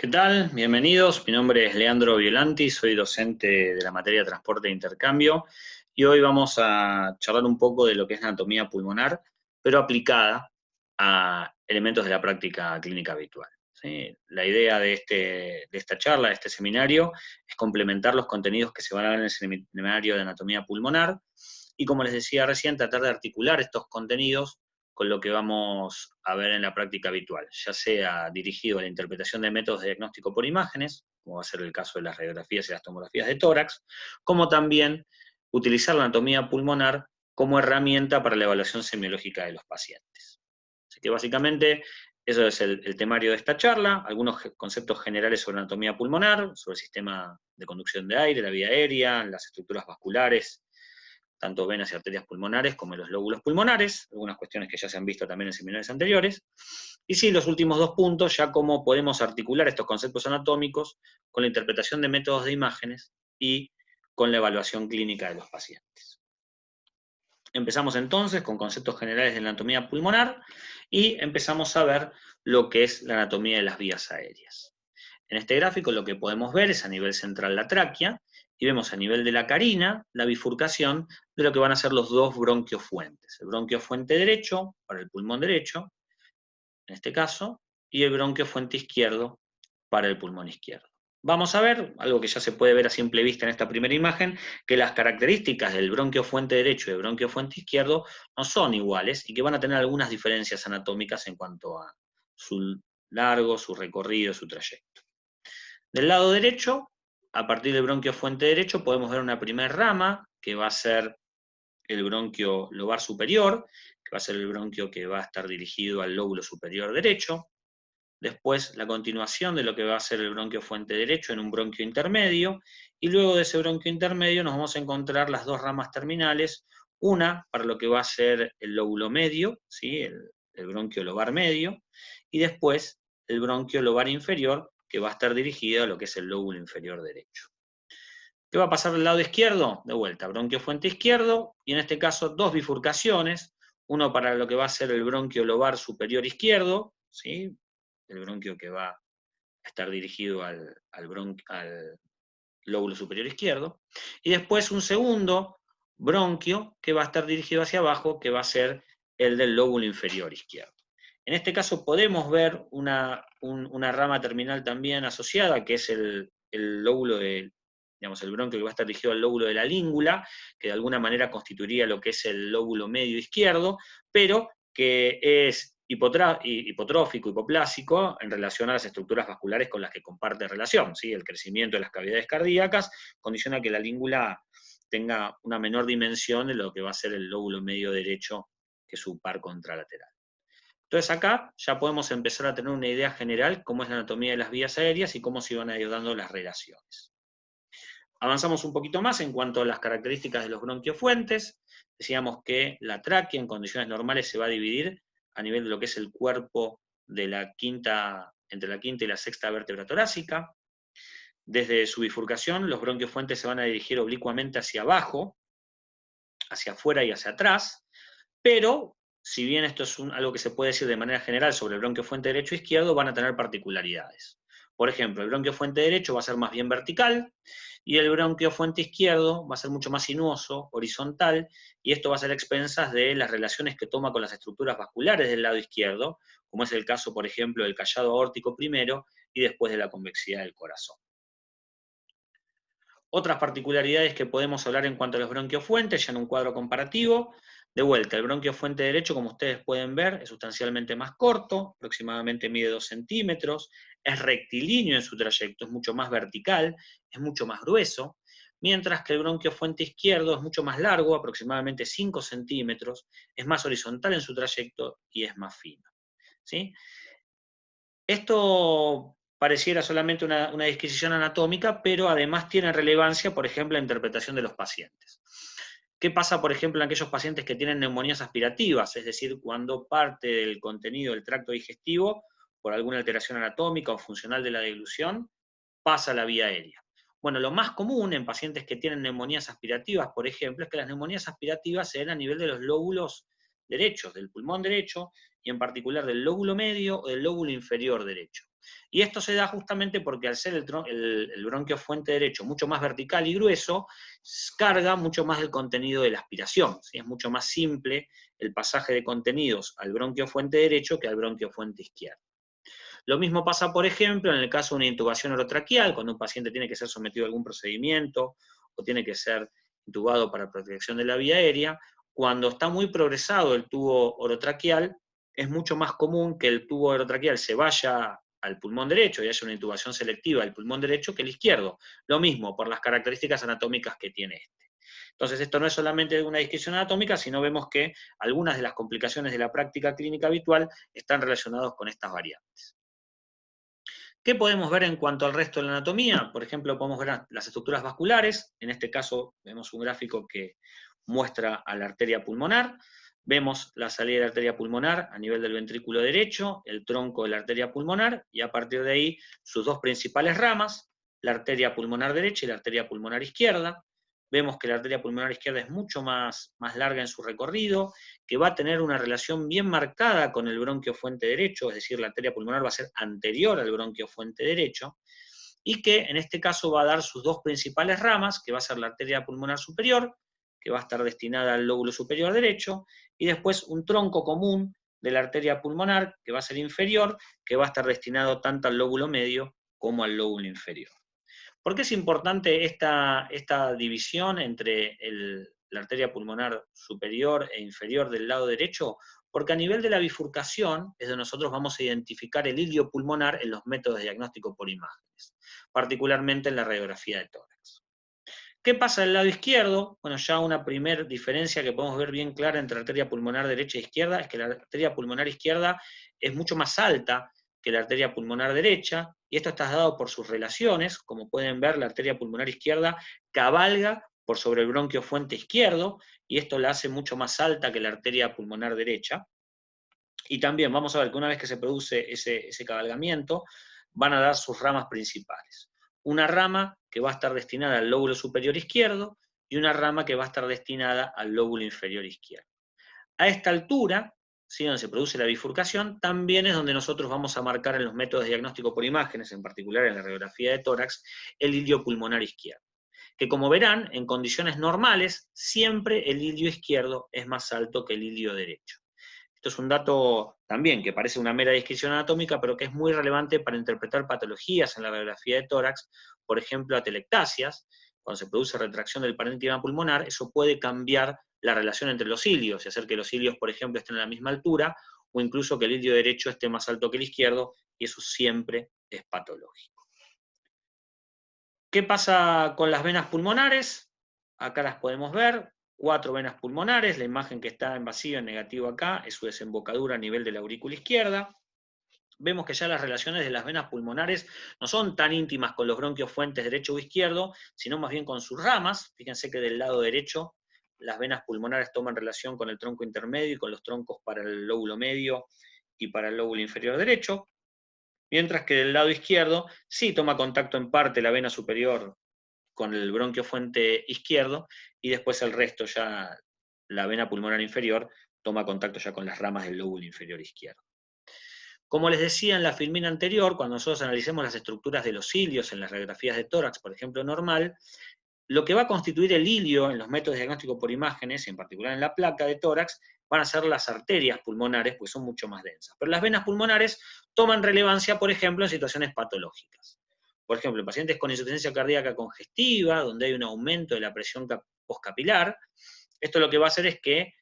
¿Qué tal? Bienvenidos. Mi nombre es Leandro Violanti, soy docente de la materia de transporte e intercambio y hoy vamos a charlar un poco de lo que es anatomía pulmonar, pero aplicada a elementos de la práctica clínica habitual. ¿Sí? La idea de esta charla, de este seminario, es complementar los contenidos que se van a ver en el seminario de anatomía pulmonar y, como les decía recién, tratar de articular estos contenidos con lo que vamos a ver en la práctica habitual, ya sea dirigido a la interpretación de métodos de diagnóstico por imágenes, como va a ser el caso de las radiografías y las tomografías de tórax, como también utilizar la anatomía pulmonar como herramienta para la evaluación semiológica de los pacientes. Así que básicamente eso es el temario de esta charla, algunos conceptos generales sobre anatomía pulmonar, sobre el sistema de conducción de aire, la vía aérea, las estructuras vasculares, tanto venas y arterias pulmonares como en los lóbulos pulmonares, algunas cuestiones que ya se han visto también en seminarios anteriores. Y sí, los últimos dos puntos, ya cómo podemos articular estos conceptos anatómicos con la interpretación de métodos de imágenes y con la evaluación clínica de los pacientes. Empezamos entonces con conceptos generales de la anatomía pulmonar y empezamos a ver lo que es la anatomía de las vías aéreas. En este gráfico lo que podemos ver es a nivel central la tráquea, y vemos a nivel de la carina la bifurcación de lo que van a ser los dos bronquiofuentes. El bronquiofuente derecho, para el pulmón derecho, en este caso, y el bronquiofuente izquierdo, para el pulmón izquierdo. Vamos a ver, algo que ya se puede ver a simple vista en esta primera imagen, que las características del bronquiofuente derecho y del bronquiofuente izquierdo no son iguales y que van a tener algunas diferencias anatómicas en cuanto a su largo, su recorrido, su trayecto. Del lado derecho, a partir del bronquiofuente derecho, podemos ver una primera rama, que va a ser el bronquio lobar superior, que va a ser el bronquio que va a estar dirigido al lóbulo superior derecho. Después, la continuación de lo que va a ser el bronquiofuente derecho en un bronquio intermedio, y luego de ese bronquio intermedio nos vamos a encontrar las dos ramas terminales, una para lo que va a ser el lóbulo medio, ¿sí? el bronquio lobar medio, y después el bronquio lobar inferior, que va a estar dirigido a lo que es el lóbulo inferior derecho. ¿Qué va a pasar del lado izquierdo? De vuelta, bronquiofuente izquierdo, y en este caso dos bifurcaciones, uno para lo que va a ser el bronquio lobar superior izquierdo, ¿sí? El bronquio que va a estar dirigido al lóbulo superior izquierdo, y después un segundo bronquio que va a estar dirigido hacia abajo, que va a ser el del lóbulo inferior izquierdo. En este caso podemos ver una rama terminal también asociada, que es el lóbulo digamos, el bronquio que va a estar dirigido al lóbulo de la língula, que de alguna manera constituiría lo que es el lóbulo medio izquierdo, pero que es hipotrófico, hipoplásico, en relación a las estructuras vasculares con las que comparte relación. ¿Sí? El crecimiento de las cavidades cardíacas condiciona que la língula tenga una menor dimensión de lo que va a ser el lóbulo medio derecho, que es su par contralateral. Entonces acá ya podemos empezar a tener una idea general cómo es la anatomía de las vías aéreas y cómo se van ayudando las relaciones. Avanzamos un poquito más en cuanto a las características de los bronquiofuentes. Decíamos que la tráquea en condiciones normales se va a dividir a nivel de lo que es el cuerpo de entre la quinta y la sexta vértebra torácica. Desde su bifurcación, los bronquiofuentes se van a dirigir oblicuamente hacia abajo, hacia afuera y hacia atrás, pero si bien esto es algo que se puede decir de manera general sobre el bronquiofuente derecho e izquierdo, van a tener particularidades. Por ejemplo, el bronquiofuente derecho va a ser más bien vertical, y el bronquiofuente izquierdo va a ser mucho más sinuoso, horizontal, y esto va a ser a expensas de las relaciones que toma con las estructuras vasculares del lado izquierdo, como es el caso, por ejemplo, del callado aórtico primero, y después de la convexidad del corazón. Otras particularidades que podemos hablar en cuanto a los bronquiofuentes, ya en un cuadro comparativo. De vuelta, el bronquiofuente derecho, como ustedes pueden ver, es sustancialmente más corto, aproximadamente mide 2 centímetros, es rectilíneo en su trayecto, es mucho más vertical, es mucho más grueso, mientras que el bronquiofuente izquierdo es mucho más largo, aproximadamente 5 centímetros, es más horizontal en su trayecto y es más fino. ¿Sí? Esto pareciera solamente una disquisición anatómica, pero además tiene relevancia, por ejemplo, en la interpretación de los pacientes. ¿Qué pasa, por ejemplo, en aquellos pacientes que tienen neumonías aspirativas? Es decir, cuando parte del contenido del tracto digestivo, por alguna alteración anatómica o funcional de la deglución, pasa a la vía aérea. Bueno, lo más común en pacientes que tienen neumonías aspirativas, por ejemplo, es que las neumonías aspirativas se den a nivel de los lóbulos derechos, del pulmón derecho, y en particular del lóbulo medio o del lóbulo inferior derecho. Y esto se da justamente porque al ser el bronquio fuente derecho mucho más vertical y grueso, carga mucho más del contenido de la aspiración, ¿sí? Es mucho más simple el pasaje de contenidos al bronquio fuente derecho que al bronquio fuente izquierdo. Lo mismo pasa, por ejemplo, en el caso de una intubación orotraqueal, cuando un paciente tiene que ser sometido a algún procedimiento o tiene que ser intubado para protección de la vía aérea. Cuando está muy progresado el tubo orotraqueal, es mucho más común que el tubo orotraqueal se vaya al pulmón derecho y haya una intubación selectiva del pulmón derecho que el izquierdo. Lo mismo, por las características anatómicas que tiene este. Entonces, esto no es solamente una discusión anatómica, sino vemos que algunas de las complicaciones de la práctica clínica habitual están relacionadas con estas variantes. ¿Qué podemos ver en cuanto al resto de la anatomía? Por ejemplo, podemos ver las estructuras vasculares. En este caso, vemos un gráfico que muestra a la arteria pulmonar. Vemos la salida de la arteria pulmonar a nivel del ventrículo derecho, el tronco de la arteria pulmonar, y a partir de ahí sus dos principales ramas, la arteria pulmonar derecha y la arteria pulmonar izquierda. Vemos que la arteria pulmonar izquierda es mucho más larga en su recorrido, que va a tener una relación bien marcada con el bronquio fuente derecho, es decir, la arteria pulmonar va a ser anterior al bronquio fuente derecho, y que en este caso va a dar sus dos principales ramas, que va a ser la arteria pulmonar superior, que va a estar destinada al lóbulo superior derecho, y después un tronco común de la arteria pulmonar, que va a ser inferior, que va a estar destinado tanto al lóbulo medio como al lóbulo inferior. ¿Por qué es importante esta división entre la arteria pulmonar superior e inferior del lado derecho? Porque a nivel de la bifurcación es donde nosotros vamos a identificar el ilio pulmonar en los métodos de diagnóstico por imágenes, particularmente en la radiografía de tórax. ¿Qué pasa del lado izquierdo? Bueno, ya una primera diferencia que podemos ver bien clara entre la arteria pulmonar derecha e izquierda es que la arteria pulmonar izquierda es mucho más alta que la arteria pulmonar derecha, y esto está dado por sus relaciones. Como pueden ver, la arteria pulmonar izquierda cabalga por sobre el bronquio fuente izquierdo, y esto la hace mucho más alta que la arteria pulmonar derecha. Y también vamos a ver que una vez que se produce ese cabalgamiento, van a dar sus ramas principales. Una rama que va a estar destinada al lóbulo superior izquierdo y una rama que va a estar destinada al lóbulo inferior izquierdo. A esta altura, ¿sí?, donde se produce la bifurcación, también es donde nosotros vamos a marcar en los métodos de diagnóstico por imágenes, en particular en la radiografía de tórax, el ilio pulmonar izquierdo. Que como verán, en condiciones normales, siempre el ilio izquierdo es más alto que el ilio derecho. Esto es un dato también que parece una mera descripción anatómica, pero que es muy relevante para interpretar patologías en la radiografía de tórax, por ejemplo, atelectasias. Cuando se produce retracción del parénquima pulmonar, eso puede cambiar la relación entre los ilios, y hacer que los ilios, por ejemplo, estén a la misma altura, o incluso que el ilio derecho esté más alto que el izquierdo, y eso siempre es patológico. ¿Qué pasa con las venas pulmonares? Acá las podemos ver. 4 venas pulmonares, la imagen que está en vacío, en negativo acá, es su desembocadura a nivel de la aurícula izquierda. Vemos que ya las relaciones de las venas pulmonares no son tan íntimas con los bronquios fuentes derecho o izquierdo, sino más bien con sus ramas. Fíjense que del lado derecho las venas pulmonares toman relación con el tronco intermedio y con los troncos para el lóbulo medio y para el lóbulo inferior derecho, mientras que del lado izquierdo sí toma contacto en parte la vena superior con el bronquio fuente izquierdo, y después el resto ya, la vena pulmonar inferior, toma contacto ya con las ramas del lóbulo inferior izquierdo. Como les decía en la filmina anterior, cuando nosotros analicemos las estructuras de los ilios en las radiografías de tórax, por ejemplo, normal, lo que va a constituir el ilio en los métodos de diagnóstico por imágenes, en particular en la placa de tórax, van a ser las arterias pulmonares, pues son mucho más densas. Pero las venas pulmonares toman relevancia, por ejemplo, en situaciones patológicas. Por ejemplo, en pacientes con insuficiencia cardíaca congestiva, donde hay un aumento de la presión postcapilar, esto lo que va a hacer es que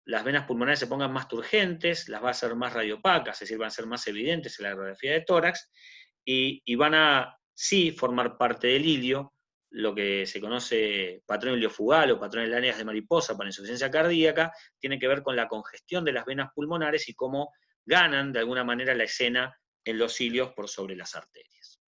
las venas pulmonares se pongan más turgentes, las va a hacer más radiopacas, es decir, van a ser más evidentes en la radiografía de tórax, y van a sí formar parte del ilio, lo que se conoce patrón iliofugal o patrón de láneas de mariposa para insuficiencia cardíaca, tiene que ver con la congestión de las venas pulmonares y cómo ganan de alguna manera la escena en los ilios por sobre las arterias.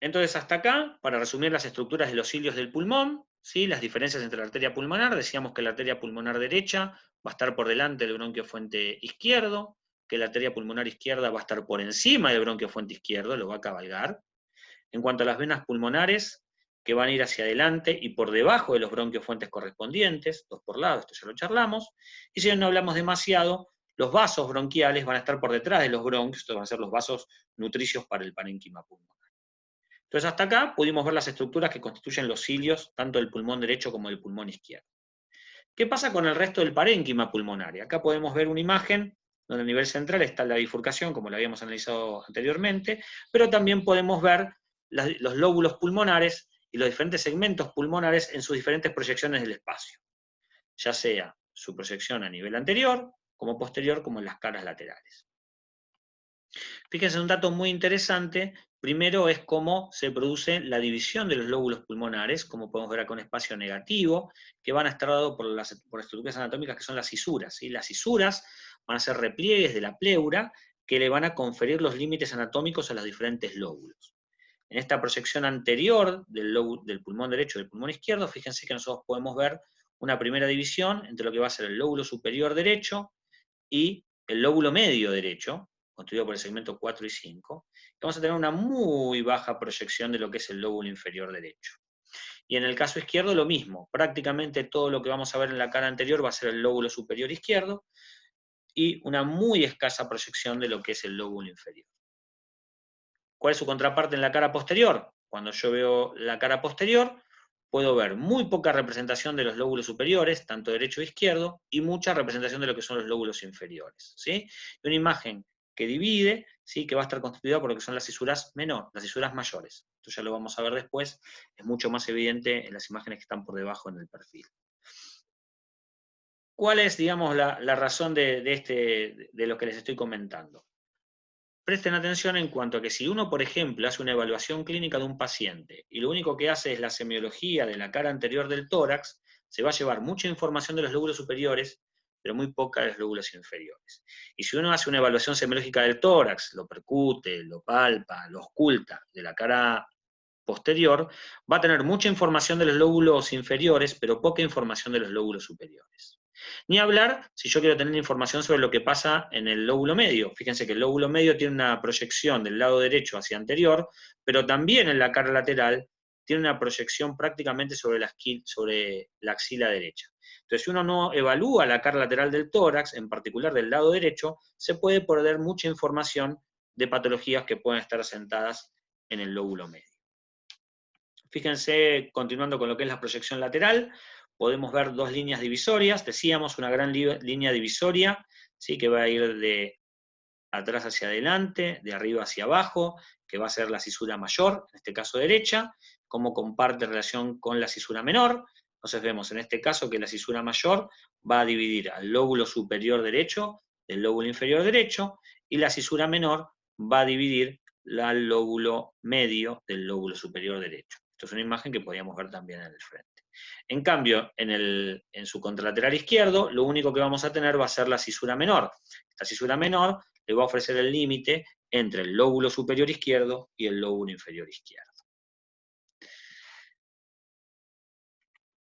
Entonces, hasta acá, para resumir las estructuras de los ilios del pulmón, ¿sí?, las diferencias entre la arteria pulmonar, decíamos que la arteria pulmonar derecha va a estar por delante del bronquio fuente izquierdo, que la arteria pulmonar izquierda va a estar por encima del bronquio fuente izquierdo, lo va a cabalgar. En cuanto a las venas pulmonares, que van a ir hacia adelante y por debajo de los bronquios fuentes correspondientes, dos por lado, esto ya lo charlamos, y si no hablamos demasiado, los vasos bronquiales van a estar por detrás de los bronquios, estos van a ser los vasos nutricios para el parénquima pulmonar. Entonces hasta acá pudimos ver las estructuras que constituyen los cilios, tanto del pulmón derecho como del pulmón izquierdo. ¿Qué pasa con el resto del parénquima pulmonar? Acá podemos ver una imagen donde a nivel central está la bifurcación, como lo habíamos analizado anteriormente, pero también podemos ver los lóbulos pulmonares y los diferentes segmentos pulmonares en sus diferentes proyecciones del espacio, ya sea su proyección a nivel anterior, como posterior, como en las caras laterales. Fíjense, un dato muy interesante, primero es cómo se produce la división de los lóbulos pulmonares, como podemos ver acá un espacio negativo, que van a estar dados por estructuras anatómicas que son las cisuras. ¿Sí? Las cisuras van a ser repliegues de la pleura que le van a conferir los límites anatómicos a los diferentes lóbulos. En esta proyección anterior del pulmón derecho y del pulmón izquierdo, fíjense que nosotros podemos ver una primera división entre lo que va a ser el lóbulo superior derecho y el lóbulo medio derecho, constituido por el segmento 4 y 5, y vamos a tener una muy baja proyección de lo que es el lóbulo inferior derecho. Y en el caso izquierdo lo mismo, prácticamente todo lo que vamos a ver en la cara anterior va a ser el lóbulo superior izquierdo, y una muy escasa proyección de lo que es el lóbulo inferior. ¿Cuál es su contraparte en la cara posterior? Cuando yo veo la cara posterior, puedo ver muy poca representación de los lóbulos superiores, tanto derecho e izquierdo, y mucha representación de lo que son los lóbulos inferiores. ¿Sí? Y una imagen que divide, ¿sí? Que va a estar constituida por lo que son las cisuras menores, las cisuras mayores. Esto ya lo vamos a ver después, es mucho más evidente en las imágenes que están por debajo en el perfil. ¿Cuál es, digamos, la razón de lo que les estoy comentando? Presten atención en cuanto a que si uno, por ejemplo, hace una evaluación clínica de un paciente y lo único que hace es la semiología de la cara anterior del tórax, se va a llevar mucha información de los lóbulos superiores, pero muy poca de los lóbulos inferiores. Y si uno hace una evaluación semiológica del tórax, lo percute, lo palpa, lo oculta de la cara posterior, va a tener mucha información de los lóbulos inferiores, pero poca información de los lóbulos superiores. Ni hablar si yo quiero tener información sobre lo que pasa en el lóbulo medio. Fíjense que el lóbulo medio tiene una proyección del lado derecho hacia anterior, pero también en la cara lateral tiene una proyección prácticamente sobre la axila derecha. Entonces, si uno no evalúa la cara lateral del tórax, en particular del lado derecho, se puede perder mucha información de patologías que pueden estar asentadas en el lóbulo medio. Fíjense, continuando con lo que es la proyección lateral, podemos ver dos líneas divisorias, decíamos una gran línea divisoria, ¿sí? Que va a ir de atrás hacia adelante, de arriba hacia abajo, que va a ser la cisura mayor, en este caso derecha, cómo comparte relación con la cisura menor. Entonces vemos en este caso que la cisura mayor va a dividir al lóbulo superior derecho del lóbulo inferior derecho, y la cisura menor va a dividir al lóbulo medio del lóbulo superior derecho. Esto es una imagen que podríamos ver también en el frente. En cambio, en su contralateral izquierdo, lo único que vamos a tener va a ser la cisura menor. Esta cisura menor le va a ofrecer el límite entre el lóbulo superior izquierdo y el lóbulo inferior izquierdo.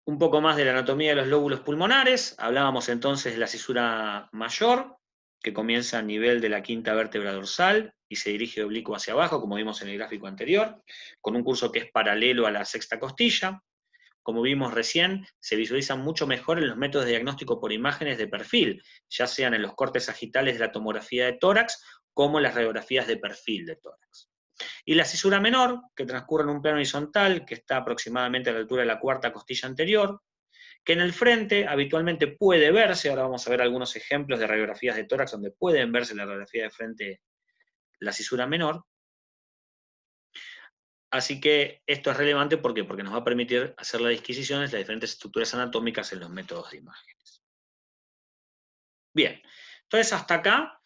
Un poco más de la anatomía de los lóbulos pulmonares. Hablábamos entonces de la cisura mayor, que comienza a nivel de la quinta vértebra dorsal y se dirige de oblicuo hacia abajo, como vimos en el gráfico anterior, con un curso que es paralelo a la sexta costilla. Como vimos recién, se visualizan mucho mejor en los métodos de diagnóstico por imágenes de perfil, ya sean en los cortes sagitales de la tomografía de tórax, como en las radiografías de perfil de tórax. Y la cisura menor, que transcurre en un plano horizontal, que está aproximadamente a la altura de la cuarta costilla anterior, que en el frente habitualmente puede verse, ahora vamos a ver algunos ejemplos de radiografías de tórax donde pueden verse en la radiografía de frente la cisura menor. Así que esto es relevante, ¿por qué? Porque nos va a permitir hacer las disquisiciones de las diferentes estructuras anatómicas en los métodos de imágenes. Bien, entonces hasta acá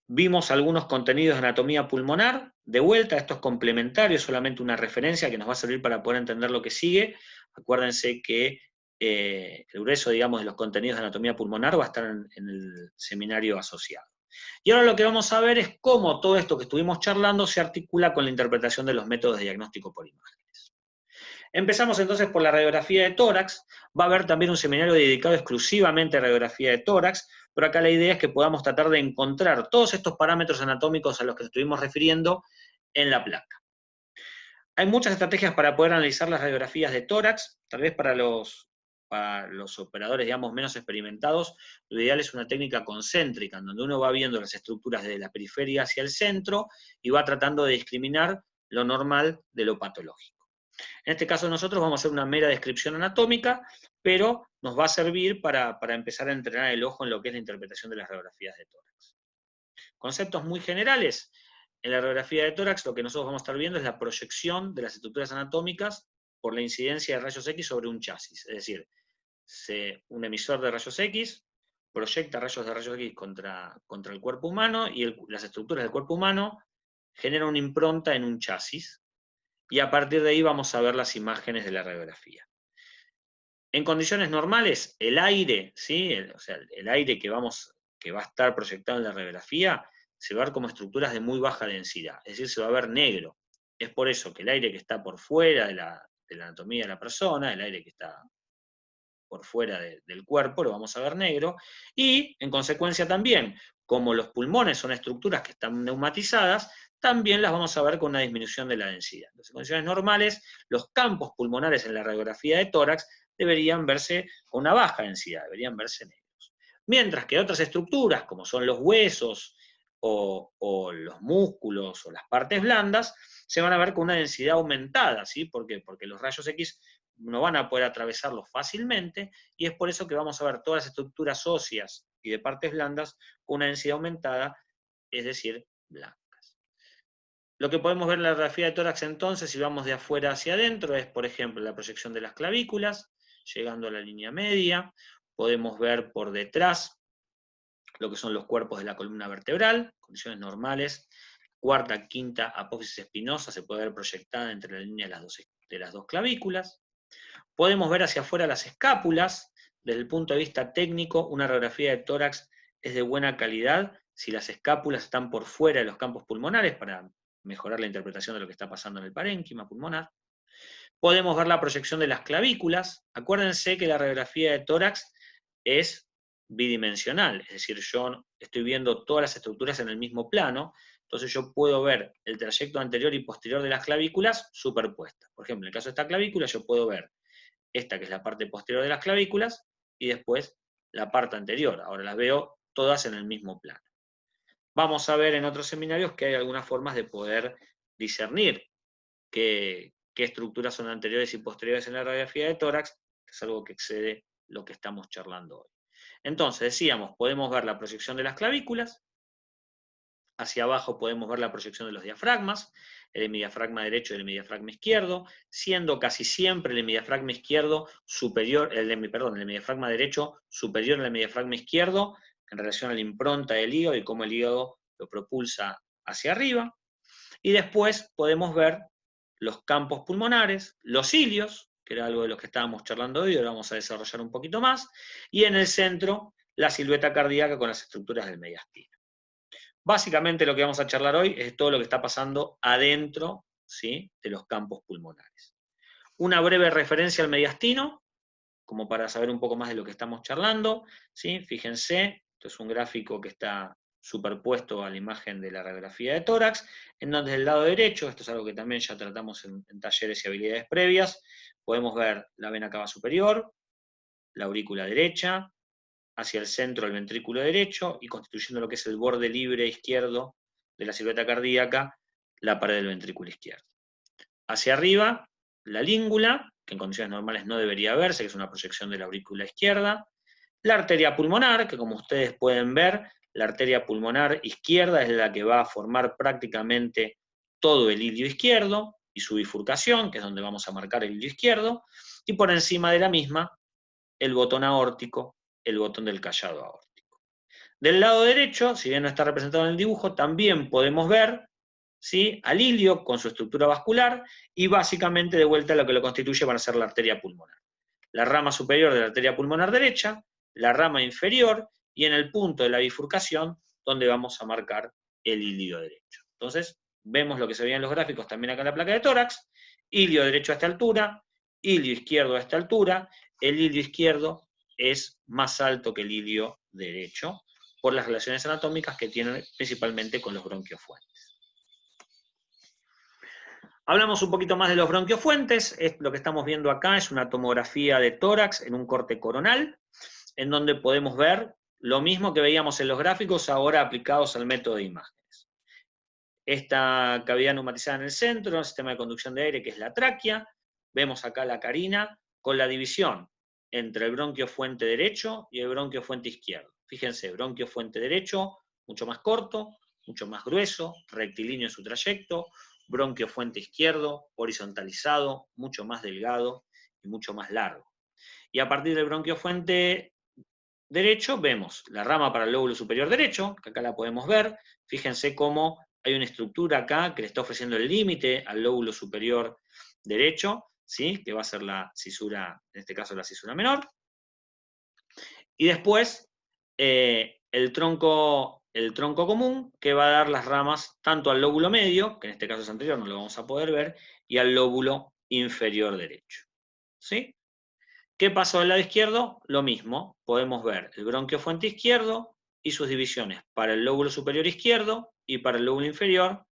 vimos algunos contenidos de anatomía pulmonar. De vuelta, esto es complementario, solamente una referencia que nos va a servir para poder entender lo que sigue. Acuérdense que el grueso, digamos, de los contenidos de anatomía pulmonar va a estar en el seminario asociado. Y ahora lo que vamos a ver es cómo todo esto que estuvimos charlando se articula con la interpretación de los métodos de diagnóstico por imágenes. Empezamos entonces por la radiografía de tórax. Va a haber también un seminario dedicado exclusivamente a radiografía de tórax, pero acá la idea es que podamos tratar de encontrar todos estos parámetros anatómicos a los que estuvimos refiriendo en la placa. Hay muchas estrategias para poder analizar las radiografías de tórax, tal vez para los para los operadores, digamos, menos experimentados, lo ideal es una técnica concéntrica, en donde uno va viendo las estructuras desde la periferia hacia el centro y va tratando de discriminar lo normal de lo patológico. En este caso nosotros vamos a hacer una mera descripción anatómica, pero nos va a servir para empezar a entrenar el ojo en lo que es la interpretación de las radiografías de tórax. Conceptos muy generales. En la radiografía de tórax lo que nosotros vamos a estar viendo es la proyección de las estructuras anatómicas por la incidencia de rayos X sobre un chasis. Es decir, un emisor de rayos X proyecta rayos de rayos X contra el cuerpo humano y las estructuras del cuerpo humano generan una impronta en un chasis. Y a partir de ahí vamos a ver las imágenes de la radiografía. En condiciones normales, el aire, ¿sí? el aire que va a estar proyectado en la radiografía se va a ver como estructuras de muy baja densidad, es decir, se va a ver negro. Es por eso que el aire que está por fuera de la anatomía de la persona, el aire que está por fuera del cuerpo, lo vamos a ver negro, y en consecuencia también, como los pulmones son estructuras que están neumatizadas, también las vamos a ver con una disminución de la densidad. Entonces, en condiciones normales, los campos pulmonares en la radiografía de tórax deberían verse con una baja densidad, deberían verse negros. Mientras que otras estructuras, como son los huesos, o los músculos, o las partes blandas, se van a ver con una densidad aumentada, ¿sí? ¿Por qué? Porque los rayos X no van a poder atravesarlos fácilmente, y es por eso que vamos a ver todas las estructuras óseas y de partes blandas con una densidad aumentada, es decir, blancas. Lo que podemos ver en la radiografía de tórax entonces, si vamos de afuera hacia adentro, es por ejemplo la proyección de las clavículas, llegando a la línea media. Podemos ver por detrás lo que son los cuerpos de la columna vertebral, condiciones normales. Cuarta, quinta apófisis espinosa se puede ver proyectada entre la línea de las dos clavículas. Podemos ver hacia afuera las escápulas. Desde el punto de vista técnico, una radiografía de tórax es de buena calidad si las escápulas están por fuera de los campos pulmonares para mejorar la interpretación de lo que está pasando en el parénquima pulmonar. Podemos ver la proyección de las clavículas. Acuérdense que la radiografía de tórax es bidimensional, es decir, yo estoy viendo todas las estructuras en el mismo plano, entonces yo puedo ver el trayecto anterior y posterior de las clavículas superpuestas. Por ejemplo, en el caso de esta clavícula, yo puedo ver esta que es la parte posterior de las clavículas, y después la parte anterior. Ahora las veo todas en el mismo plano. Vamos a ver en otros seminarios que hay algunas formas de poder discernir qué estructuras son anteriores y posteriores en la radiografía de tórax, que es algo que excede lo que estamos charlando hoy. Entonces, decíamos, podemos ver la proyección de las clavículas, hacia abajo podemos ver la proyección de los diafragmas, el hemidiafragma derecho y el hemidiafragma izquierdo, siendo casi siempre el hemidiafragma izquierdo superior, el hemidiafragma derecho superior al hemidiafragma izquierdo en relación a la impronta del hígado y cómo el hígado lo propulsa hacia arriba. Y después podemos ver los campos pulmonares, los cilios, que era algo de lo que estábamos charlando hoy, ahora vamos a desarrollar un poquito más, y en el centro la silueta cardíaca con las estructuras del mediastino. Básicamente lo que vamos a charlar hoy es todo lo que está pasando adentro, ¿sí?, de los campos pulmonares. Una breve referencia al mediastino, como para saber un poco más de lo que estamos charlando, ¿sí? Fíjense, esto es un gráfico que está superpuesto a la imagen de la radiografía de tórax, en donde del lado derecho, esto es algo que también ya tratamos en talleres y habilidades previas, podemos ver la vena cava superior, la aurícula derecha, hacia el centro del ventrículo derecho, y constituyendo lo que es el borde libre izquierdo de la silueta cardíaca, la pared del ventrículo izquierdo. Hacia arriba, la língula, que en condiciones normales no debería verse, que es una proyección de la aurícula izquierda, la arteria pulmonar, que como ustedes pueden ver, la arteria pulmonar izquierda es la que va a formar prácticamente todo el ilio izquierdo, y su bifurcación, que es donde vamos a marcar el ilio izquierdo, y por encima de la misma, el botón aórtico, el botón del callado aórtico. Del lado derecho, si bien no está representado en el dibujo, también podemos ver, ¿sí?, al ilio con su estructura vascular, y básicamente de vuelta lo que lo constituye van a ser la arteria pulmonar. La rama superior de la arteria pulmonar derecha, la rama inferior, y en el punto de la bifurcación, donde vamos a marcar el ilio derecho. Entonces, vemos lo que se veía en los gráficos también acá en la placa de tórax: ilio derecho a esta altura, ilio izquierdo a esta altura. El ilio izquierdo es más alto que el ilio derecho, por las relaciones anatómicas que tienen principalmente con los bronquiofuentes. Hablamos un poquito más de los bronquiofuentes. Lo que estamos viendo acá es una tomografía de tórax en un corte coronal, en donde podemos ver lo mismo que veíamos en los gráficos, ahora aplicados al método de imágenes. Esta cavidad neumatizada en el centro, el sistema de conducción de aire que es la tráquea. Vemos acá la carina con la división entre el bronquiofuente derecho y el bronquiofuente izquierdo. Fíjense, bronquiofuente derecho, mucho más corto, mucho más grueso, rectilíneo en su trayecto, bronquiofuente izquierdo, horizontalizado, mucho más delgado y mucho más largo. Y a partir del bronquiofuente derecho vemos la rama para el lóbulo superior derecho, que acá la podemos ver. Fíjense cómo hay una estructura acá que le está ofreciendo el límite al lóbulo superior derecho, ¿sí? Que va a ser la cisura, en este caso la cisura menor. Y después el tronco común, que va a dar las ramas tanto al lóbulo medio, que en este caso es anterior, no lo vamos a poder ver, y al lóbulo inferior derecho. ¿Sí? ¿Qué pasó del lado izquierdo? Lo mismo, podemos ver el bronquiofuente izquierdo y sus divisiones para el lóbulo superior izquierdo y para el lóbulo inferior,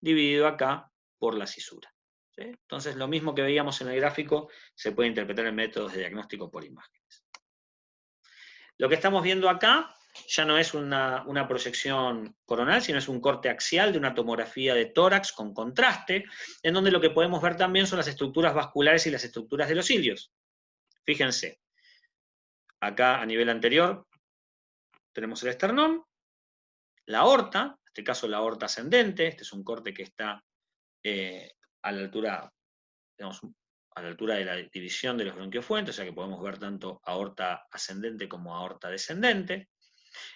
dividido acá por la cisura. ¿Sí? Entonces, lo mismo que veíamos en el gráfico se puede interpretar en métodos de diagnóstico por imágenes. Lo que estamos viendo acá ya no es una proyección coronal, sino es un corte axial de una tomografía de tórax con contraste, en donde lo que podemos ver también son las estructuras vasculares y las estructuras de los cilios. Fíjense, acá a nivel anterior tenemos el esternón, la aorta, en este caso la aorta ascendente, este es un corte que está a la altura, digamos, a la altura de la división de los bronquiofuentes, o sea que podemos ver tanto aorta ascendente como aorta descendente.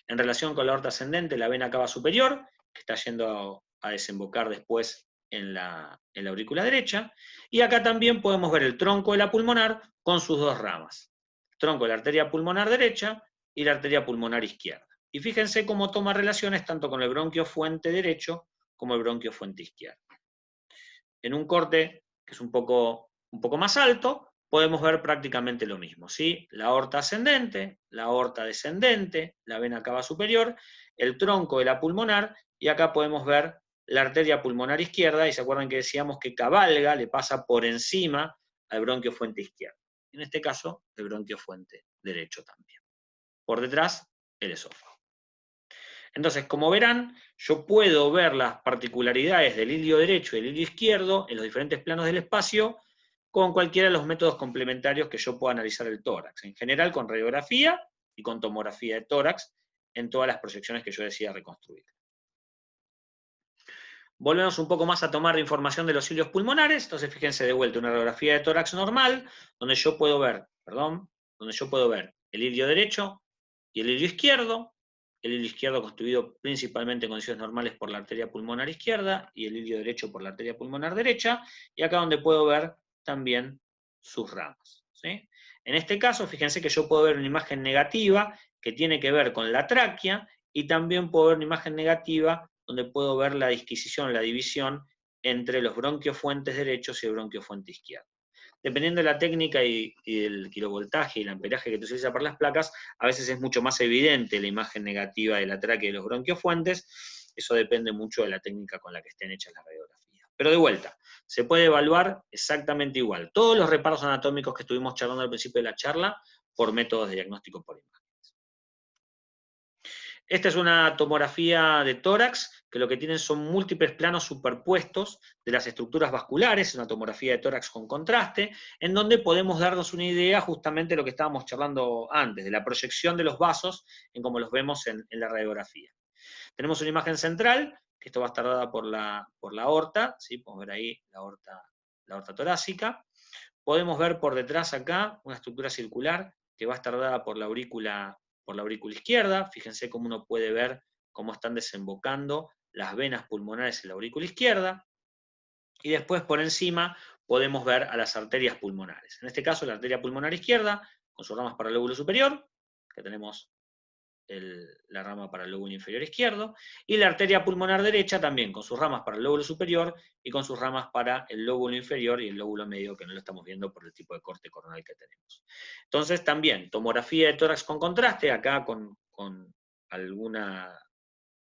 En relación con la aorta ascendente, la vena cava superior, que está yendo a desembocar después en la aurícula derecha, y acá también podemos ver el tronco de la pulmonar con sus dos ramas. El tronco de la arteria pulmonar derecha y la arteria pulmonar izquierda. Y fíjense cómo toma relaciones tanto con el bronquiofuente derecho como el bronquiofuente izquierdo. En un corte que es un poco más alto, podemos ver prácticamente lo mismo, ¿sí? La aorta ascendente, la aorta descendente, la vena cava superior, el tronco de la pulmonar, y acá podemos ver la arteria pulmonar izquierda, y se acuerdan que decíamos que cabalga, le pasa por encima al bronquiofuente izquierdo. En este caso, el bronquiofuente derecho también. Por detrás, el esófago. Entonces, como verán, yo puedo ver las particularidades del ilio derecho y del ilio izquierdo en los diferentes planos del espacio con cualquiera de los métodos complementarios que yo pueda analizar el tórax. En general, con radiografía y con tomografía de tórax en todas las proyecciones que yo decida reconstruir. Volvemos un poco más a tomar información de los cilios pulmonares. Entonces, fíjense de vuelta, una radiografía de tórax normal, donde yo puedo ver, el ilio derecho y el ilio izquierdo. El ilio izquierdo constituido principalmente en condiciones normales por la arteria pulmonar izquierda y el ilio derecho por la arteria pulmonar derecha, y acá donde puedo ver también sus ramas. ¿Sí? En este caso, fíjense que yo puedo ver una imagen negativa que tiene que ver con la tráquea, y también puedo ver una imagen negativa donde puedo ver la disquisición, la división entre los bronquiofuentes derechos y el bronquiofuente izquierdo. Dependiendo de la técnica y del kilovoltaje y el amperaje que se utiliza para las placas, a veces es mucho más evidente la imagen negativa de la tráquea y de los bronquiofuentes. Eso depende mucho de la técnica con la que estén hechas las radiografías. Pero de vuelta, se puede evaluar exactamente igual todos los reparos anatómicos que estuvimos charlando al principio de la charla por métodos de diagnóstico por imagen. Esta es una tomografía de tórax, que lo que tienen son múltiples planos superpuestos de las estructuras vasculares, una tomografía de tórax con contraste, en donde podemos darnos una idea justamente de lo que estábamos charlando antes, de la proyección de los vasos en cómo los vemos en la radiografía. Tenemos una imagen central, que esto va a estar dada por la aorta, ¿sí? Podemos ver ahí la aorta torácica. Podemos ver por detrás acá una estructura circular que va a estar dada por la aurícula izquierda. Fíjense cómo uno puede ver cómo están desembocando las venas pulmonares en la aurícula izquierda. Y después por encima podemos ver a las arterias pulmonares. En este caso la arteria pulmonar izquierda, con sus ramas para el lóbulo superior, que tenemos la rama para el lóbulo inferior izquierdo, y la arteria pulmonar derecha también, con sus ramas para el lóbulo superior y con sus ramas para el lóbulo inferior y el lóbulo medio, que no lo estamos viendo por el tipo de corte coronal que tenemos. Entonces también, tomografía de tórax con contraste, acá con alguna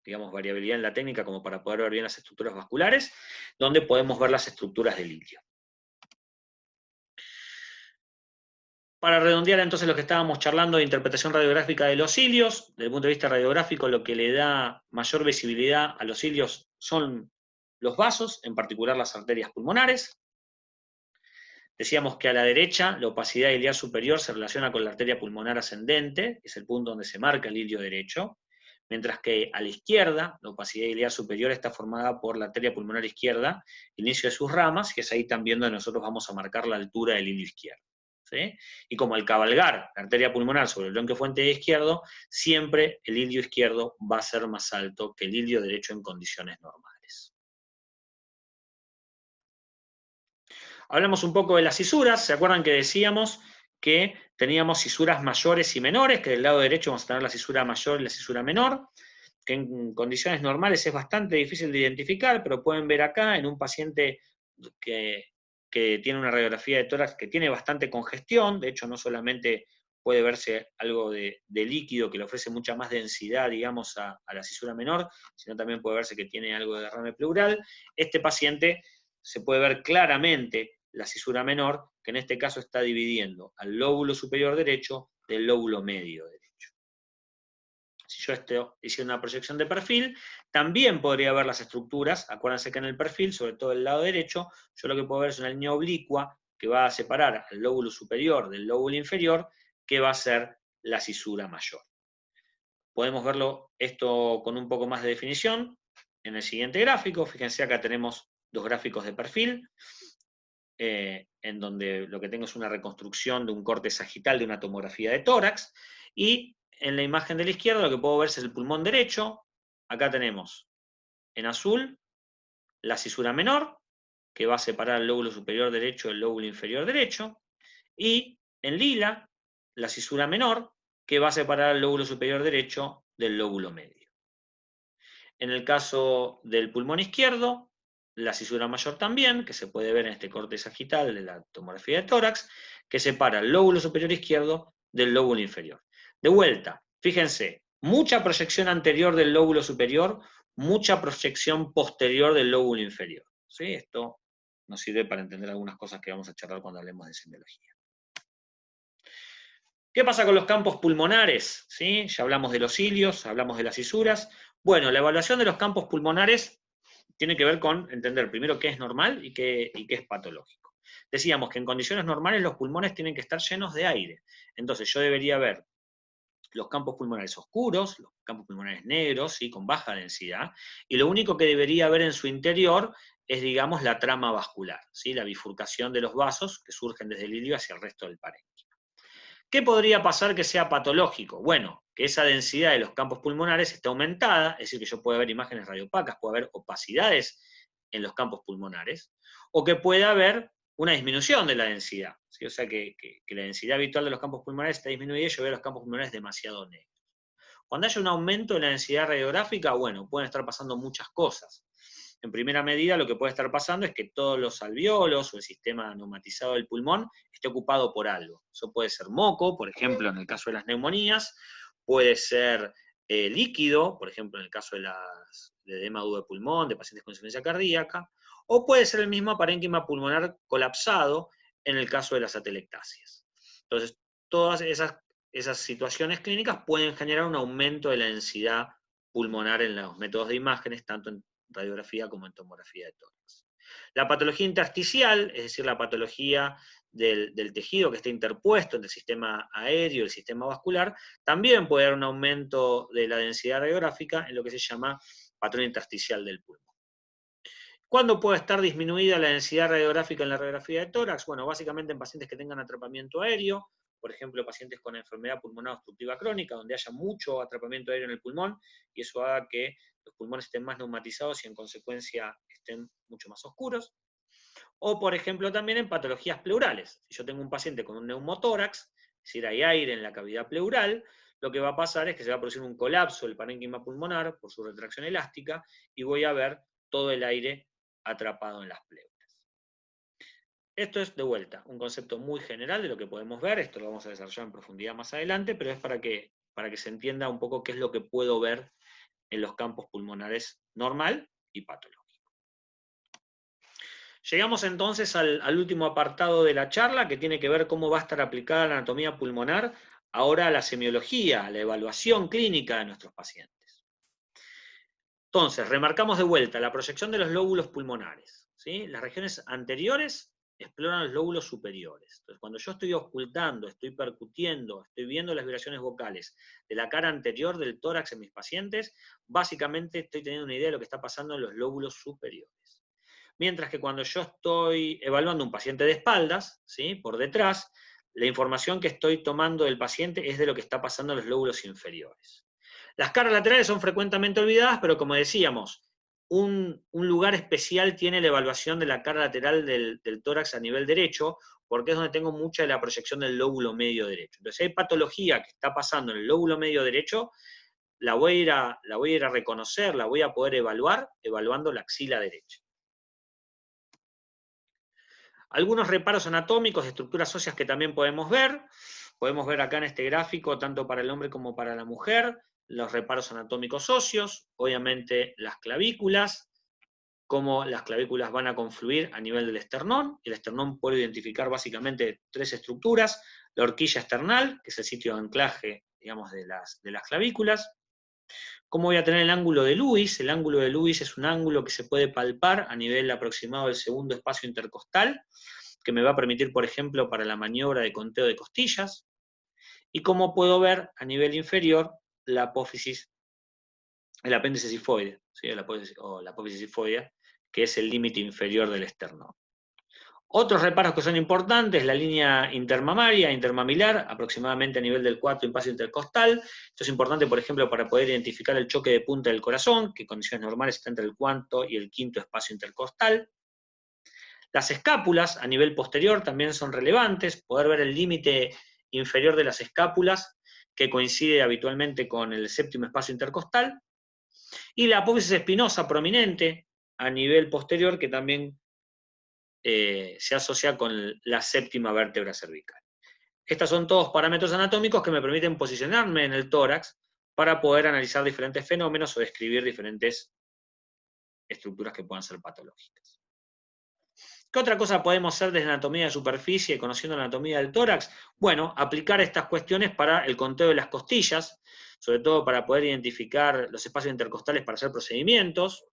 digamos, variabilidad en la técnica como para poder ver bien las estructuras vasculares, donde podemos ver las estructuras del ilio. Para redondear entonces lo que estábamos charlando de interpretación radiográfica de los ilios, desde el punto de vista radiográfico lo que le da mayor visibilidad a los ilios son los vasos, en particular las arterias pulmonares. Decíamos que a la derecha la opacidad iliar superior se relaciona con la arteria pulmonar ascendente, que es el punto donde se marca el ilio derecho, mientras que a la izquierda la opacidad iliar superior está formada por la arteria pulmonar izquierda, inicio de sus ramas, que es ahí también donde nosotros vamos a marcar la altura del ilio izquierdo. ¿Sí? Y como al cabalgar la arteria pulmonar sobre el bronquio fuente izquierdo, siempre el ilio izquierdo va a ser más alto que el ilio derecho en condiciones normales. Hablamos un poco de las cisuras. ¿Se acuerdan que decíamos que teníamos cisuras mayores y menores? Que del lado derecho vamos a tener la cisura mayor y la cisura menor, que en condiciones normales es bastante difícil de identificar, pero pueden ver acá en un paciente que tiene una radiografía de tórax que tiene bastante congestión. De hecho no solamente puede verse algo de líquido que le ofrece mucha más densidad, digamos, a la cisura menor, sino también puede verse que tiene algo de derrame pleural. Este paciente se puede ver claramente la cisura menor, que en este caso está dividiendo al lóbulo superior derecho del lóbulo medio derecho. Si yo hiciera una proyección de perfil, también podría ver las estructuras. Acuérdense que en el perfil, sobre todo el lado derecho, yo lo que puedo ver es una línea oblicua que va a separar al lóbulo superior del lóbulo inferior, que va a ser la cisura mayor. Podemos verlo esto con un poco más de definición en el siguiente gráfico. Fíjense, acá tenemos dos gráficos de perfil, en donde lo que tengo es una reconstrucción de un corte sagital de una tomografía de tórax, y en la imagen de la izquierda lo que puedo ver es el pulmón derecho. Acá tenemos en azul la cisura menor, que va a separar el lóbulo superior derecho del lóbulo inferior derecho, y en lila la cisura menor, que va a separar el lóbulo superior derecho del lóbulo medio. En el caso del pulmón izquierdo, la cisura mayor también, que se puede ver en este corte sagital de la tomografía de tórax, que separa el lóbulo superior izquierdo del lóbulo inferior. De vuelta, fíjense, mucha proyección anterior del lóbulo superior, mucha proyección posterior del lóbulo inferior. ¿Sí? Esto nos sirve para entender algunas cosas que vamos a charlar cuando hablemos de semiología. ¿Qué pasa con los campos pulmonares? ¿Sí? Ya hablamos de los ilios, hablamos de las cisuras. Bueno, la evaluación de los campos pulmonares tiene que ver con entender primero qué es normal y qué es patológico. Decíamos que en condiciones normales los pulmones tienen que estar llenos de aire. Entonces yo debería ver los campos pulmonares oscuros, los campos pulmonares negros, ¿sí? Con baja densidad, y lo único que debería haber en su interior es, digamos, la trama vascular, ¿sí? La bifurcación de los vasos que surgen desde el ilio hacia el resto del parénquima. ¿Qué podría pasar que sea patológico? Bueno, que esa densidad de los campos pulmonares esté aumentada, es decir, que yo pueda ver imágenes radiopacas, pueda haber opacidades en los campos pulmonares, o que pueda haber una disminución de la densidad, ¿sí? O sea, que la densidad habitual de los campos pulmonares está disminuida y yo veo los campos pulmonares demasiado negros. Cuando haya un aumento de la densidad radiográfica, bueno, pueden estar pasando muchas cosas. En primera medida, lo que puede estar pasando es que todos los alvéolos o el sistema neumatizado del pulmón esté ocupado por algo. Eso puede ser moco, por ejemplo, en el caso de las neumonías, puede ser líquido, por ejemplo, en el caso de edema agudo de pulmón, de pacientes con insuficiencia cardíaca, o puede ser el mismo parénquima pulmonar colapsado en el caso de las atelectasias. Entonces, todas esas situaciones clínicas pueden generar un aumento de la densidad pulmonar en los métodos de imágenes, tanto en radiografía como en tomografía de tórax. La patología intersticial, es decir, la patología del tejido que está interpuesto entre el sistema aéreo y el sistema vascular, también puede dar un aumento de la densidad radiográfica en lo que se llama patrón intersticial del pulmón. ¿Cuándo puede estar disminuida la densidad radiográfica en la radiografía de tórax? Bueno, básicamente en pacientes que tengan atrapamiento aéreo, por ejemplo, pacientes con enfermedad pulmonar obstructiva crónica, donde haya mucho atrapamiento aéreo en el pulmón, y eso haga que los pulmones estén más neumatizados y en consecuencia estén mucho más oscuros. O, por ejemplo, también en patologías pleurales. Si yo tengo un paciente con un neumotórax, es decir, hay aire en la cavidad pleural, lo que va a pasar es que se va a producir un colapso del parénquima pulmonar por su retracción elástica y voy a ver todo el aire atrapado en las pleuras. Esto es, de vuelta, un concepto muy general de lo que podemos ver. Esto lo vamos a desarrollar en profundidad más adelante, pero es para que se entienda un poco qué es lo que puedo ver en los campos pulmonares normal y patológico. Llegamos entonces al último apartado de la charla, que tiene que ver cómo va a estar aplicada la anatomía pulmonar ahora a la semiología, a la evaluación clínica de nuestros pacientes. Entonces, remarcamos de vuelta la proyección de los lóbulos pulmonares, ¿sí? Las regiones anteriores exploran los lóbulos superiores. Entonces, cuando yo estoy auscultando, estoy percutiendo, estoy viendo las vibraciones vocales de la cara anterior del tórax en mis pacientes, básicamente estoy teniendo una idea de lo que está pasando en los lóbulos superiores. Mientras que cuando yo estoy evaluando un paciente de espaldas, ¿sí? Por detrás, la información que estoy tomando del paciente es de lo que está pasando en los lóbulos inferiores. Las caras laterales son frecuentemente olvidadas, pero como decíamos, un lugar especial tiene la evaluación de la cara lateral del tórax a nivel derecho, porque es donde tengo mucha de la proyección del lóbulo medio derecho. Entonces, si hay patología que está pasando en el lóbulo medio derecho, la voy a ir a reconocer, la voy a poder evaluar, evaluando la axila derecha. Algunos reparos anatómicos de estructuras óseas que también podemos ver acá en este gráfico, tanto para el hombre como para la mujer, los reparos anatómicos óseos, obviamente las clavículas, cómo las clavículas van a confluir a nivel del esternón. El esternón puede identificar básicamente tres estructuras: la horquilla esternal, que es el sitio de anclaje, digamos, de las clavículas. ¿Cómo voy a tener el ángulo de Lewis? El ángulo de Lewis es un ángulo que se puede palpar a nivel aproximado del segundo espacio intercostal, que me va a permitir, por ejemplo, para la maniobra de conteo de costillas. Y cómo puedo ver a nivel inferior la apófisis, el apéndice sifoide, ¿sí? O la apófisis sifoidea, que es el límite inferior del esternón. Otros reparos que son importantes, la línea intermamaria, intermamilar, aproximadamente a nivel del cuarto espacio intercostal. Esto es importante, por ejemplo, para poder identificar el choque de punta del corazón, que en condiciones normales está entre el cuarto y el quinto espacio intercostal. Las escápulas a nivel posterior también son relevantes, poder ver el límite inferior de las escápulas, que coincide habitualmente con el séptimo espacio intercostal. Y la apófisis espinosa prominente a nivel posterior, que también se asocia con la séptima vértebra cervical. Estos son todos parámetros anatómicos que me permiten posicionarme en el tórax para poder analizar diferentes fenómenos o describir diferentes estructuras que puedan ser patológicas. ¿Qué otra cosa podemos hacer desde anatomía de superficie, conociendo la anatomía del tórax? Bueno, aplicar estas cuestiones para el conteo de las costillas, sobre todo para poder identificar los espacios intercostales para hacer procedimientos.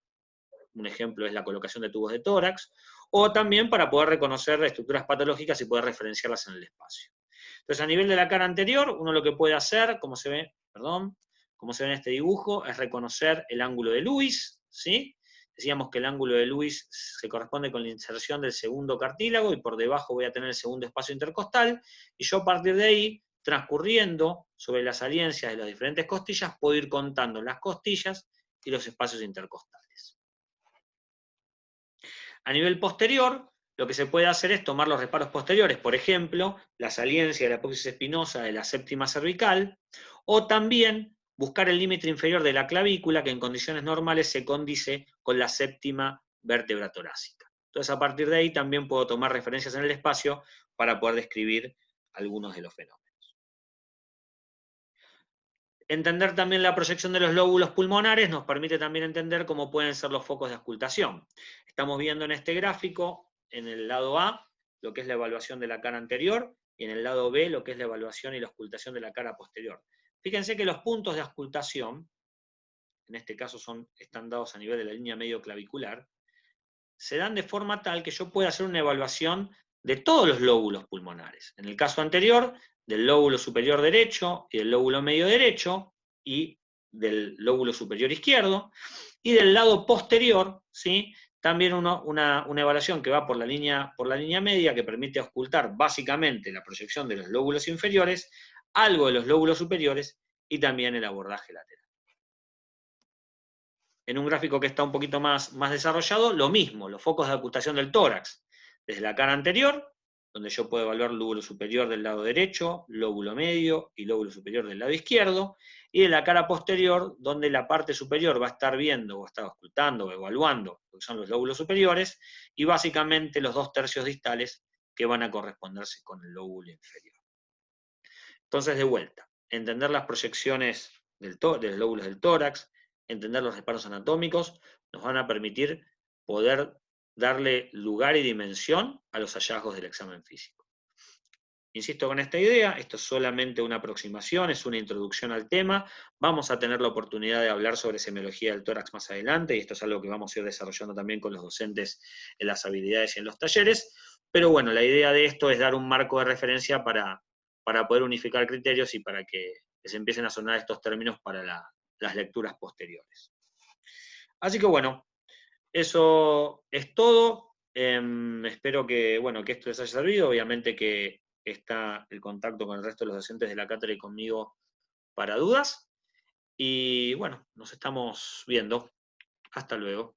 Un ejemplo es la colocación de tubos de tórax, o también para poder reconocer estructuras patológicas y poder referenciarlas en el espacio. Entonces, a nivel de la cara anterior, uno lo que puede hacer, como se ve en este dibujo, es reconocer el ángulo de Lewis, ¿sí? Decíamos que el ángulo de Lewis se corresponde con la inserción del segundo cartílago, y por debajo voy a tener el segundo espacio intercostal, y yo a partir de ahí, transcurriendo sobre las saliencias de las diferentes costillas, puedo ir contando las costillas y los espacios intercostales. A nivel posterior, lo que se puede hacer es tomar los reparos posteriores, por ejemplo, la saliencia de la apófisis espinosa de la séptima cervical, o también buscar el límite inferior de la clavícula, que en condiciones normales se condice con la séptima vértebra torácica. Entonces, a partir de ahí también puedo tomar referencias en el espacio para poder describir algunos de los fenómenos. Entender también la proyección de los lóbulos pulmonares nos permite también entender cómo pueden ser los focos de auscultación. Estamos viendo en este gráfico, en el lado A, lo que es la evaluación de la cara anterior, y en el lado B, lo que es la evaluación y la auscultación de la cara posterior. Fíjense que los puntos de auscultación, en este caso están dados a nivel de la línea medio clavicular, se dan de forma tal que yo pueda hacer una evaluación de todos los lóbulos pulmonares. En el caso anterior, del lóbulo superior derecho y del lóbulo medio derecho y del lóbulo superior izquierdo, y del lado posterior, ¿sí? También una evaluación que va por la línea media, que permite auscultar básicamente la proyección de los lóbulos inferiores, algo de los lóbulos superiores y también el abordaje lateral. En un gráfico que está un poquito más desarrollado, lo mismo, los focos de ocultación del tórax, desde la cara anterior, donde yo puedo evaluar el lóbulo superior del lado derecho, lóbulo medio y lóbulo superior del lado izquierdo, y de la cara posterior, donde la parte superior va a estar viendo, o está ocultando, o evaluando lo que son los lóbulos superiores, y básicamente los 2/3 distales que van a corresponderse con el lóbulo inferior. Entonces, de vuelta, entender las proyecciones de los lóbulos del tórax, entender los reparos anatómicos, nos van a permitir poder darle lugar y dimensión a los hallazgos del examen físico. Insisto con esta idea, esto es solamente una aproximación, es una introducción al tema. Vamos a tener la oportunidad de hablar sobre semiología del tórax más adelante, y esto es algo que vamos a ir desarrollando también con los docentes en las habilidades y en los talleres. Pero bueno, la idea de esto es dar un marco de referencia para poder unificar criterios y para que se empiecen a sonar estos términos para las lecturas posteriores. Así que bueno, eso es todo. Espero que, bueno, que esto les haya servido. Obviamente que está el contacto con el resto de los docentes de la cátedra y conmigo para dudas. Y bueno, nos estamos viendo. Hasta luego.